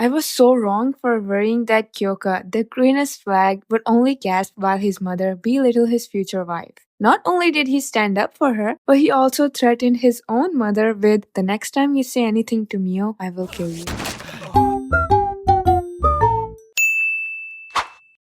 I was so wrong for worrying that Kiyoka, the greenest flag, would only gasp while his mother belittled his future wife. Not only did he stand up for her, but he also threatened his own mother with, "The next time you say anything to Miyo, I will kill you."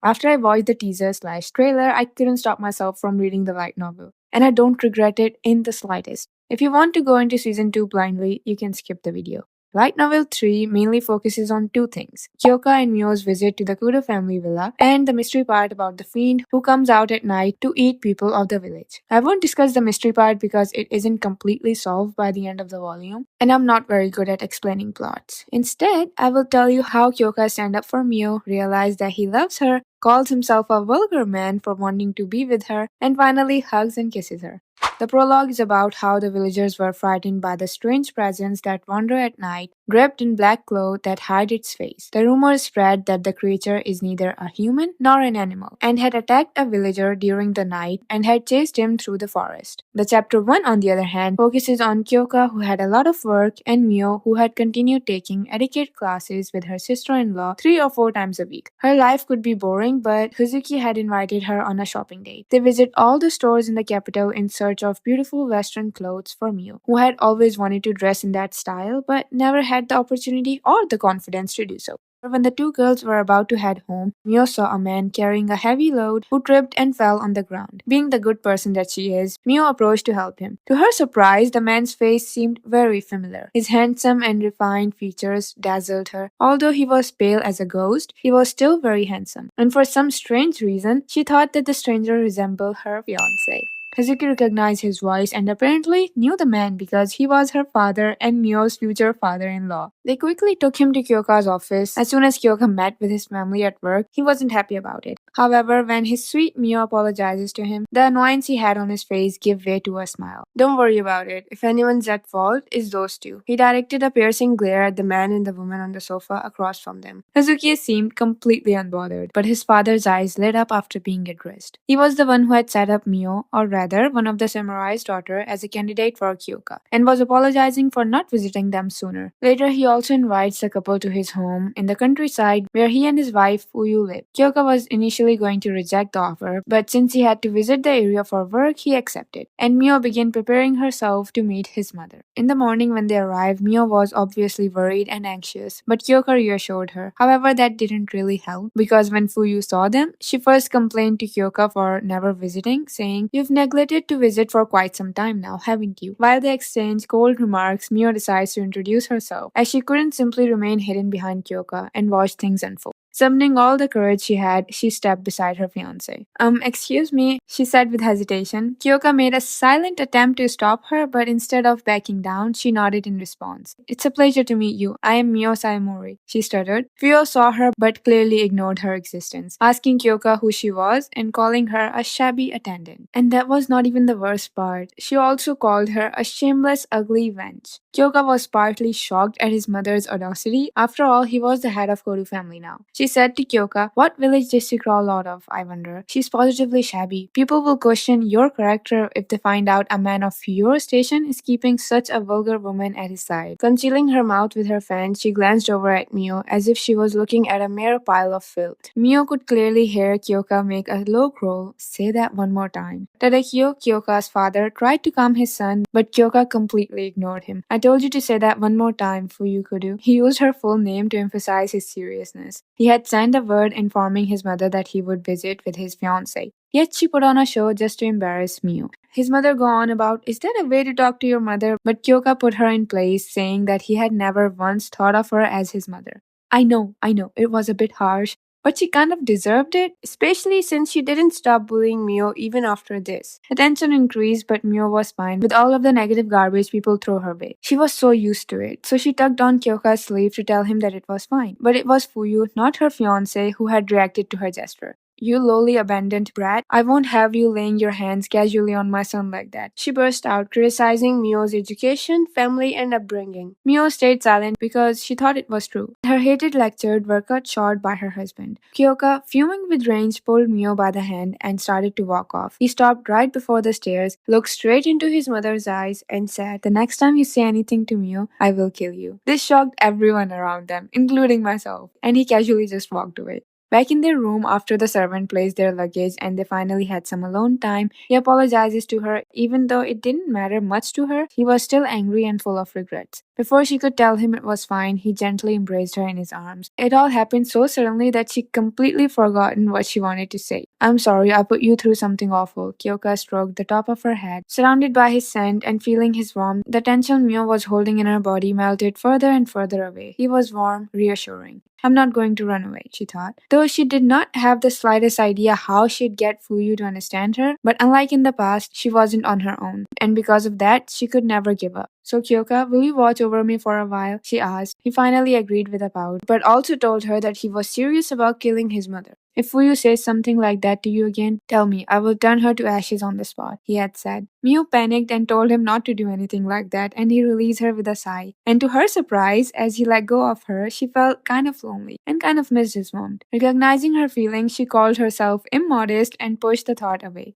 After I watched the teaser/trailer, I couldn't stop myself from reading the light novel. And I don't regret it in the slightest. If you want to go into season 2 blindly, you can skip the video. Light Novel 3 mainly focuses on two things: Kiyoka and Miyo's visit to the Kudo family villa, and the mystery part about the fiend who comes out at night to eat people of the village. I won't discuss the mystery part because it isn't completely solved by the end of the volume, and I'm not very good at explaining plots. Instead, I will tell you how Kiyoka stands up for Miyo, realizes that he loves her, calls himself a vulgar man for wanting to be with her, and finally hugs and kisses her. The prologue is about how the villagers were frightened by the strange presence that wander at night, draped in black cloth that hide its face. The rumor spread that the creature is neither a human nor an animal, and had attacked a villager during the night and had chased him through the forest. The chapter 1, on the other hand, focuses on Kiyoka, who had a lot of work, and Miyo, who had continued taking etiquette classes with her sister-in-law 3 or 4 times a week. Her life could be boring, but Hazuki had invited her on a shopping date. They visit all the stores in the capital in search of beautiful western clothes for Miyo, who had always wanted to dress in that style but never had the opportunity or the confidence to do so. When the two girls were about to head home, Miyo saw a man carrying a heavy load who tripped and fell on the ground. Being the good person that she is, Miyo approached to help him. To her surprise, the man's face seemed very familiar. His handsome and refined features dazzled her. Although he was pale as a ghost, he was still very handsome. And for some strange reason, she thought that the stranger resembled her fiancé. Hazuki recognized his voice and apparently knew the man because he was her father and Miyo's future father-in-law. They quickly took him to Kyoka's office. As soon as Kyoka met with his family at work, he wasn't happy about it. However, when his sweet Miyo apologizes to him, the annoyance he had on his face gave way to a smile. "Don't worry about it. If anyone's at fault, it's those two." He directed a piercing glare at the man and the woman on the sofa across from them. Hazuki seemed completely unbothered, but his father's eyes lit up after being addressed. He was the one who had set up Miyo, or rather, one of the samurai's daughter, as a candidate for Kiyoka, and was apologizing for not visiting them sooner. Later, he also invites the couple to his home in the countryside where he and his wife Fuyu live. Kiyoka was initially going to reject the offer, but since he had to visit the area for work, he accepted, and Miyo began preparing herself to meet his mother. In the morning when they arrived, Miyo was obviously worried and anxious, but Kiyoka reassured her. However, that didn't really help, because when Fuyu saw them, she first complained to Kiyoka for never visiting, saying, "You've neglected to visit for quite some time now, haven't you?" While they exchange cold remarks, Miyo decides to introduce herself, as she couldn't simply remain hidden behind Kiyoka and watch things unfold. Summoning all the courage she had, she stepped beside her fiancé. Excuse me," she said with hesitation. Kiyoka made a silent attempt to stop her, but instead of backing down, she nodded in response. "It's a pleasure to meet you. I am Miyo Saimori," she stuttered. Fuyo saw her but clearly ignored her existence, asking Kiyoka who she was and calling her a shabby attendant. And that was not even the worst part. She also called her a shameless, ugly wench. Kiyoka was partly shocked at his mother's audacity. After all, he was the head of Koru family now. She said to Kiyoka, "What village did she crawl out of, I wonder? She's positively shabby. People will question your character if they find out a man of your station is keeping such a vulgar woman at his side." Concealing her mouth with her fan, she glanced over at Miyo as if she was looking at a mere pile of filth. Miyo could clearly hear Kiyoka make a low growl. "Say that one more time." Takehiro, Kiyoka's father, tried to calm his son, but Kiyoka completely ignored him. "I told you to say that one more time, Fuyukudu." He used her full name to emphasize his seriousness. He had signed a word informing his mother that he would visit with his fiancée. Yet she put on a show just to embarrass Miyo. His mother go on about, "Is that a way to talk to your mother?" But Kiyoka put her in place, saying that he had never once thought of her as his mother. I know, it was a bit harsh, but she kind of deserved it, especially since she didn't stop bullying Miyo even after this. The tension increased, but Miyo was fine with all of the negative garbage people throw her way. She was so used to it, so she tugged on Kyoka's sleeve to tell him that it was fine. But it was Fuyu, not her fiancé, who had reacted to her gesture. "You lowly abandoned brat, I won't have you laying your hands casually on my son like that," she burst out, criticizing Miyo's education, family, and upbringing. Miyo stayed silent because she thought it was true. Her hated lectures were cut short by her husband. Kiyoka, fuming with rage, pulled Miyo by the hand and started to walk off. He stopped right before the stairs, looked straight into his mother's eyes, and said, "The next time you say anything to Miyo, I will kill you." This shocked everyone around them, including myself, and he casually just walked away. Back in their room after the servant placed their luggage and they finally had some alone time, he apologizes to her. Even though it didn't matter much to her, he was still angry and full of regrets. Before she could tell him it was fine, he gently embraced her in his arms. It all happened so suddenly that she completely forgotten what she wanted to say. "I'm sorry I put you through something awful." Kiyoka stroked the top of her head. Surrounded by his scent and feeling his warmth, the tension Miyo was holding in her body melted further and further away. He was warm, reassuring. "I'm not going to run away," she thought. Though she did not have the slightest idea how she'd get Fuyu to understand her, but unlike in the past, she wasn't on her own. And because of that, she could never give up. "So Kyoka, will you watch over me for a while?" she asked. He finally agreed with a pout, but also told her that he was serious about killing his mother. "If Fuyu says something like that to you again, tell me. I will turn her to ashes on the spot," he had said. Miyo panicked and told him not to do anything like that, and he released her with a sigh. And to her surprise, as he let go of her, she felt kind of lonely and kind of missed his warmth. Recognizing her feelings, she called herself immodest and pushed the thought away.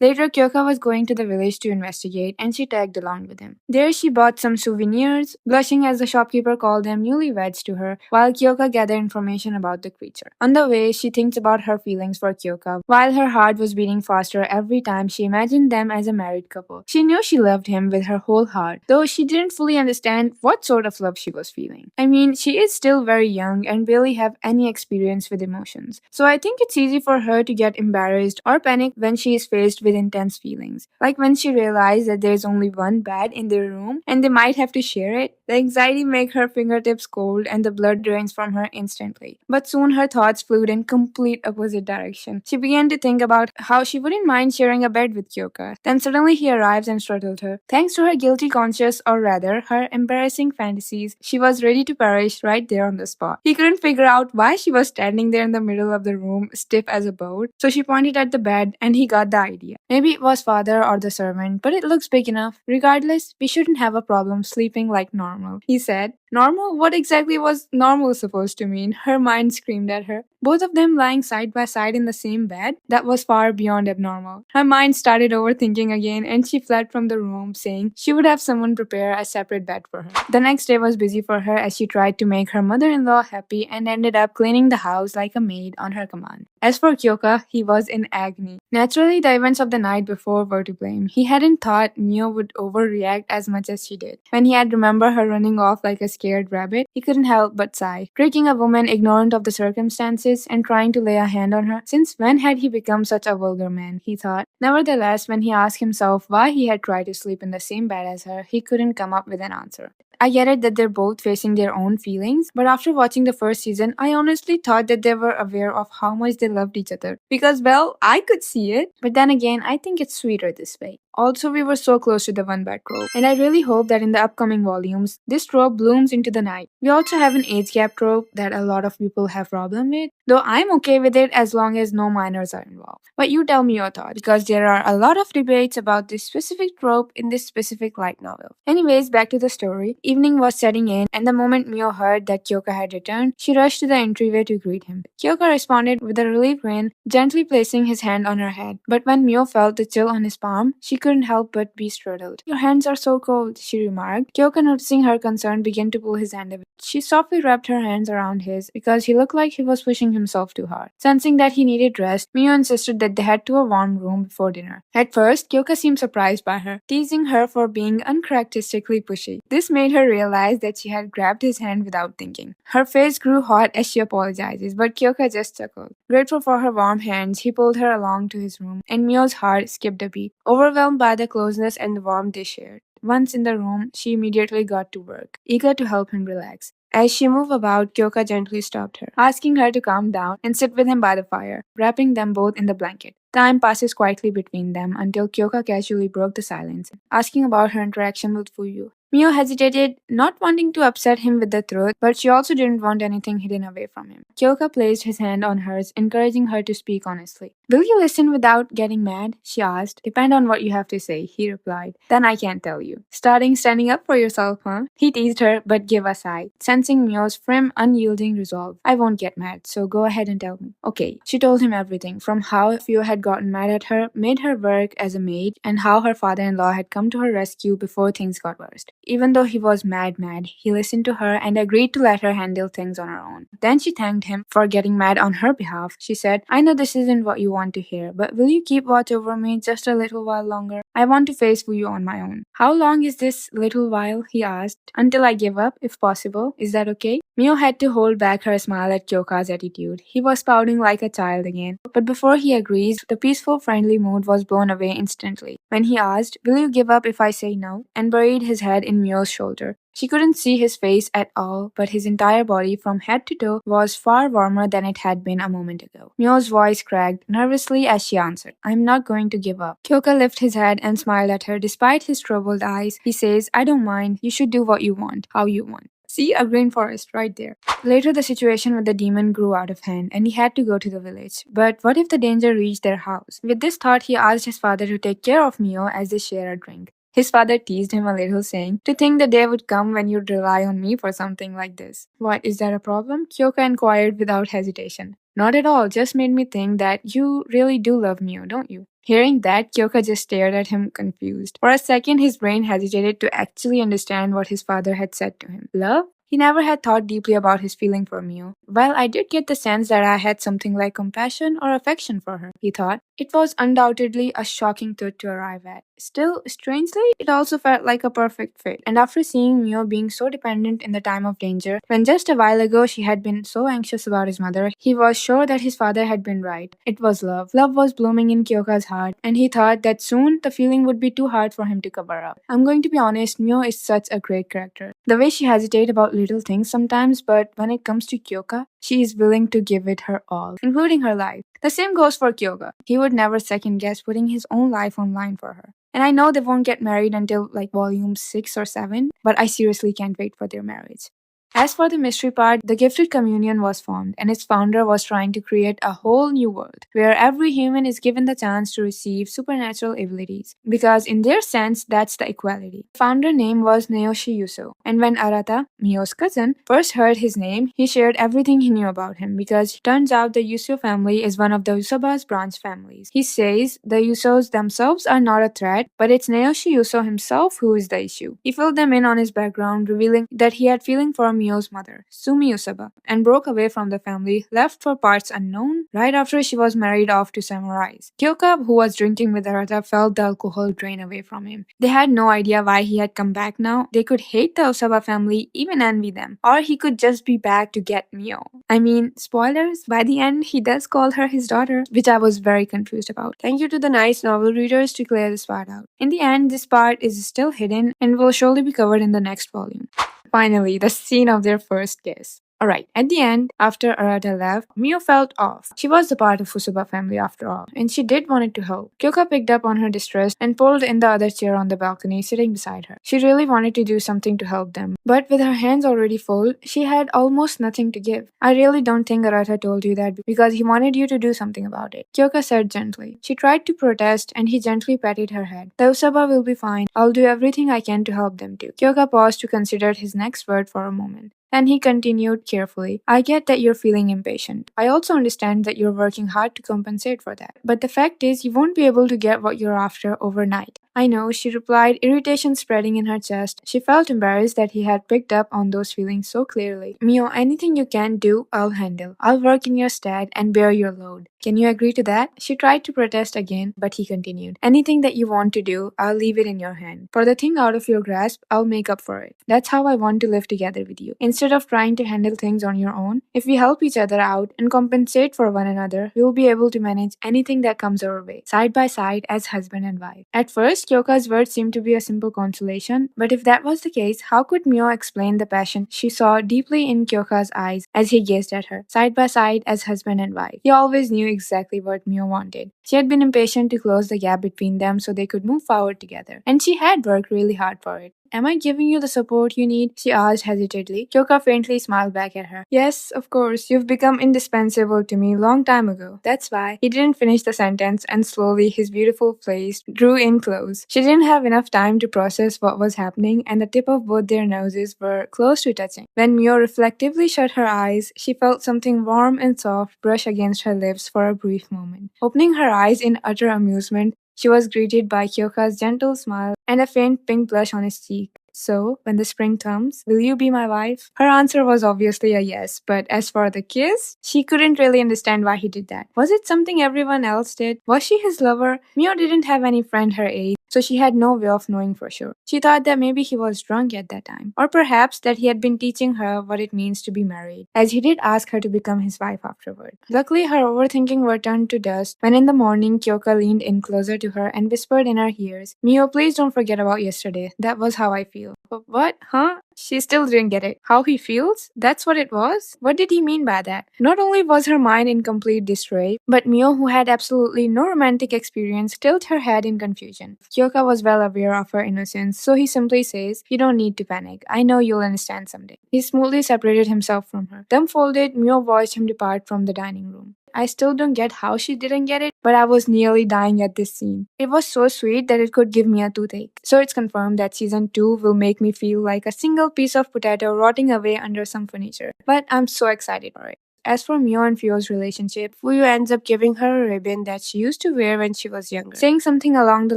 Later, Kyoka was going to the village to investigate, and she tagged along with him. There, she bought some souvenirs, blushing as the shopkeeper called them newlyweds to her, while Kyoka gathered information about the creature. On the way, she thinks about her feelings for Kyoka, while her heart was beating faster every time she imagined them as a married couple. She knew she loved him with her whole heart, though she didn't fully understand what sort of love she was feeling. I mean, she is still very young and barely have any experience with emotions, so I think it's easy for her to get embarrassed or panic when she is faced with intense feelings. Like when she realized that there's only one bed in their room and they might have to share it, the anxiety makes her fingertips cold and the blood drains from her instantly. But soon her thoughts flew in complete opposite direction. She began to think about how she wouldn't mind sharing a bed with Kyoka. Then suddenly he arrives and startled her. Thanks to her guilty conscience, or rather, her embarrassing fantasies, she was ready to perish right there on the spot. He couldn't figure out why she was standing there in the middle of the room, stiff as a board, so she pointed at the bed and he got the idea. Maybe it was father or the servant, but it looks big enough. Regardless, we shouldn't have a problem sleeping like normal, he said. Normal? What exactly was normal supposed to mean? Her mind screamed at her. Both of them lying side by side in the same bed? That was far beyond abnormal. Her mind started overthinking again and she fled from the room, saying she would have someone prepare a separate bed for her. The next day was busy for her as she tried to make her mother-in-law happy and ended up cleaning the house like a maid on her command. As for Kyoka, he was in agony. Naturally, the events of the night before were to blame. He hadn't thought Miyo would overreact as much as she did. When he had remembered her running off like a scared rabbit, he couldn't help but sigh. Tricking a woman ignorant of the circumstances and trying to lay a hand on her. Since when had he become such a vulgar man, he thought. Nevertheless, when he asked himself why he had tried to sleep in the same bed as her, he couldn't come up with an answer. I get it that they're both facing their own feelings, but after watching the first season, I honestly thought that they were aware of how much they loved each other. Because, well, I could see it. But then again, I think it's sweeter this way. Also, we were so close to the one bed trope, and I really hope that in the upcoming volumes, this trope blooms into the night. We also have an age gap trope that a lot of people have problem with, though I'm okay with it as long as no minors are involved. But you tell me your thoughts, because there are a lot of debates about this specific trope in this specific light novel. Anyways, back to the story. Evening was setting in, and the moment Miyo heard that Kyoka had returned, she rushed to the entryway to greet him. Kyoka responded with a relieved grin, gently placing his hand on her head. But when Miyo felt the chill on his palm, she couldn't help but be startled. "Your hands are so cold," she remarked. Kyoka, noticing her concern, began to pull his hand away. She softly wrapped her hands around his because he looked like he was pushing himself too hard. Sensing that he needed rest, Miyo insisted that they head to a warm room before dinner. At first, Kyoka seemed surprised by her, teasing her for being uncharacteristically pushy. This made her realize that she had grabbed his hand without thinking. Her face grew hot as she apologized, but Kyoka just chuckled. Grateful for her warm hands, he pulled her along to his room, and Miyo's heart skipped a beat, overwhelmed by the closeness and the warmth they shared. Once in the room, she immediately got to work, eager to help him relax. As she moved about, Kyoka gently stopped her, asking her to calm down and sit with him by the fire, wrapping them both in the blanket. Time passes quietly between them until Kyoka casually broke the silence, asking about her interaction with Fuyu. Miyo hesitated, not wanting to upset him with the truth, but she also didn't want anything hidden away from him. Kiyoka placed his hand on hers, encouraging her to speak honestly. Will you listen without getting mad? She asked. Depend on what you have to say, he replied. Then I can't tell you. Standing up for yourself, huh? He teased her, but gave a sigh, sensing Miyo's firm, unyielding resolve. I won't get mad, so go ahead and tell me. Okay. She told him everything, from how Miyo had gotten mad at her, made her work as a maid, and how her father-in-law had come to her rescue before things got worse. Even though he was mad, he listened to her and agreed to let her handle things on her own. Then she thanked him for getting mad on her behalf. She said, I know this isn't what you want to hear, but will you keep watch over me just a little while longer? I want to face Fuyu on my own. How long is this little while? He asked. Until I give up, if possible. Is that okay? Miyo had to hold back her smile at Kyoka's attitude. He was pouting like a child again. But before he agreed, the peaceful, friendly mood was blown away instantly. When he asked, will you give up if I say no? And buried his head in Miyo's shoulder. She couldn't see his face at all, but his entire body from head to toe was far warmer than it had been a moment ago. Miyo's voice cracked nervously as she answered, I'm not going to give up. Kyoka lifted his head and smiled at her despite his troubled eyes. He says, I don't mind. You should do what you want, how you want. See, a green forest right there. Later, the situation with the demon grew out of hand, and he had to go to the village. But what if the danger reached their house? With this thought, he asked his father to take care of Miyo as they share a drink. His father teased him a little, saying, to think the day would come when you'd rely on me for something like this. What, is that a problem? Kyoka inquired without hesitation. Not at all, just made me think that you really do love Miyo, don't you? Hearing that, Kyoka just stared at him confused. For a second, his brain hesitated to actually understand what his father had said to him. Love? He never had thought deeply about his feeling for Miyo. While I did get the sense that I had something like compassion or affection for her, he thought, it was undoubtedly a shocking truth to arrive at. Still, strangely, it also felt like a perfect fit. And after seeing Miyo being so dependent in the time of danger, when just a while ago she had been so anxious about his mother, he was sure that his father had been right. It was love. Love was blooming in Kyoka's heart, and he thought that soon the feeling would be too hard for him to cover up. I'm going to be honest, Miyo is such a great character. The way she hesitates about little things sometimes, but when it comes to Kyoka, she is willing to give it her all, including her life. The same goes for Kyoka. He would never second guess putting his own life on line for her. And I know they won't get married until like volume 6 or 7, but I seriously can't wait for their marriage. As for the mystery part, the Gifted Communion was formed, and its founder was trying to create a whole new world, where every human is given the chance to receive supernatural abilities, because in their sense, that's the equality. The founder name was Naoshi Yuso, and when Arata, Miyo's cousin, first heard his name, he shared everything he knew about him, because it turns out the Yuso family is one of the Usoba's branch families. He says the Usos themselves are not a threat, but it's Naoshi Yuso himself who is the issue. He filled them in on his background, revealing that he had feeling for Miyo's mother, Sumi Usaba, and broke away from the family, left for parts unknown, right after she was married off to samurais. Kyoka, who was drinking with Arata, felt the alcohol drain away from him. They had no idea why he had come back now. They could hate the Usaba family, even envy them, or he could just be back to get Miyo. I mean, spoilers, by the end, he does call her his daughter, which I was very confused about. Thank you to the nice novel readers to clear this part out. In the end, this part is still hidden and will surely be covered in the next volume. Finally, the scene of their first kiss. Alright, at the end, after Arata left, Miyo felt off. She was a part of Usoba family after all, and she did want to help. Kyoka picked up on her distress and pulled in the other chair on the balcony, sitting beside her. She really wanted to do something to help them, but with her hands already full, she had almost nothing to give. I really don't think Arata told you that because he wanted you to do something about it, Kyoka said gently. She tried to protest, and he gently patted her head. The Usoba will be fine. I'll do everything I can to help them too. Kyoka paused to consider his next word for a moment. And he continued carefully, I get that you're feeling impatient. I also understand that you're working hard to compensate for that. But the fact is, you won't be able to get what you're after overnight. I know, she replied, irritation spreading in her chest. She felt embarrassed that he had picked up on those feelings so clearly. Miyo, anything you can do, I'll handle. I'll work in your stead and bear your load. Can you agree to that? She tried to protest again, but he continued. Anything that you want to do, I'll leave it in your hand. For the thing out of your grasp, I'll make up for it. That's how I want to live together with you. Instead of trying to handle things on your own, if we help each other out and compensate for one another, we'll be able to manage anything that comes our way, side by side as husband and wife. At first, Kyoka's words seemed to be a simple consolation, but if that was the case, how could Miyo explain the passion she saw deeply in Kyoka's eyes as he gazed at her, side by side as husband and wife? He always knew exactly what Miyo wanted. She had been impatient to close the gap between them so they could move forward together, and she had worked really hard for it. Am I giving you the support you need? She asked hesitantly. Kyoka faintly smiled back at her. Yes, of course. You've become indispensable to me long time ago. That's why. He didn't finish the sentence and slowly his beautiful face drew in close. She didn't have enough time to process what was happening and the tip of both their noses were close to touching. When Miyo reflectively shut her eyes, she felt something warm and soft brush against her lips for a brief moment. Opening her eyes in utter amusement, she was greeted by Kyoka's gentle smile and a faint pink blush on his cheek. So, when the spring comes, will you be my wife? Her answer was obviously a yes, but as for the kiss, she couldn't really understand why he did that. Was it something everyone else did? Was she his lover? Miyo didn't have any friend her age, so she had no way of knowing for sure. She thought that maybe he was drunk at that time, or perhaps that he had been teaching her what it means to be married, as he did ask her to become his wife afterward. Luckily, her overthinking were turned to dust when in the morning Kyoka leaned in closer to her and whispered in her ears, Miyo, please don't forget about yesterday. That was how I feel. What? Huh? She still didn't get it. How he feels? That's what it was? What did he mean by that? Not only was her mind in complete disarray, but Miyo, who had absolutely no romantic experience, tilted her head in confusion. Kyoka was well aware of her innocence, so he simply says, you don't need to panic. I know you'll understand someday. He smoothly separated himself from her. Dumbfolded, Miyo watched him depart from the dining room. I still don't get how she didn't get it, but I was nearly dying at this scene. It was so sweet that it could give me a toothache. So it's confirmed that season 2 will make me feel like a single piece of potato rotting away under some furniture. But I'm so excited for it. As for Miyo and Fuyo's relationship, Fuyo ends up giving her a ribbon that she used to wear when she was younger, saying something along the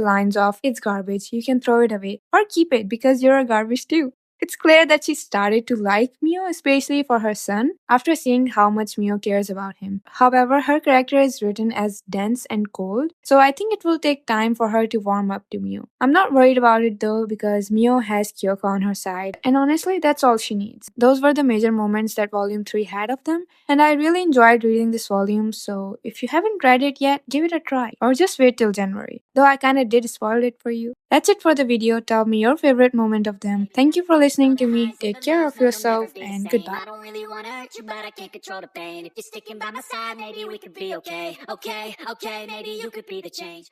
lines of, it's garbage, you can throw it away, or keep it because you're a garbage too. It's clear that she started to like Miyo, especially for her son, after seeing how much Miyo cares about him. However, her character is written as dense and cold, so I think it will take time for her to warm up to Miyo. I'm not worried about it though because Miyo has Kyoko on her side, and honestly, that's all she needs. Those were the major moments that Volume 3 had of them, and I really enjoyed reading this volume, so if you haven't read it yet, give it a try, or just wait till January. Though I kinda did spoil it for you. That's it for the video. Tell me your favorite moment of them. Thank you for listening to me. Take care of yourself and goodbye. I don't really wanna hurt you, but I can't control the pain. If you're sticking by my side, maybe we could be okay. Okay, maybe you could be the change.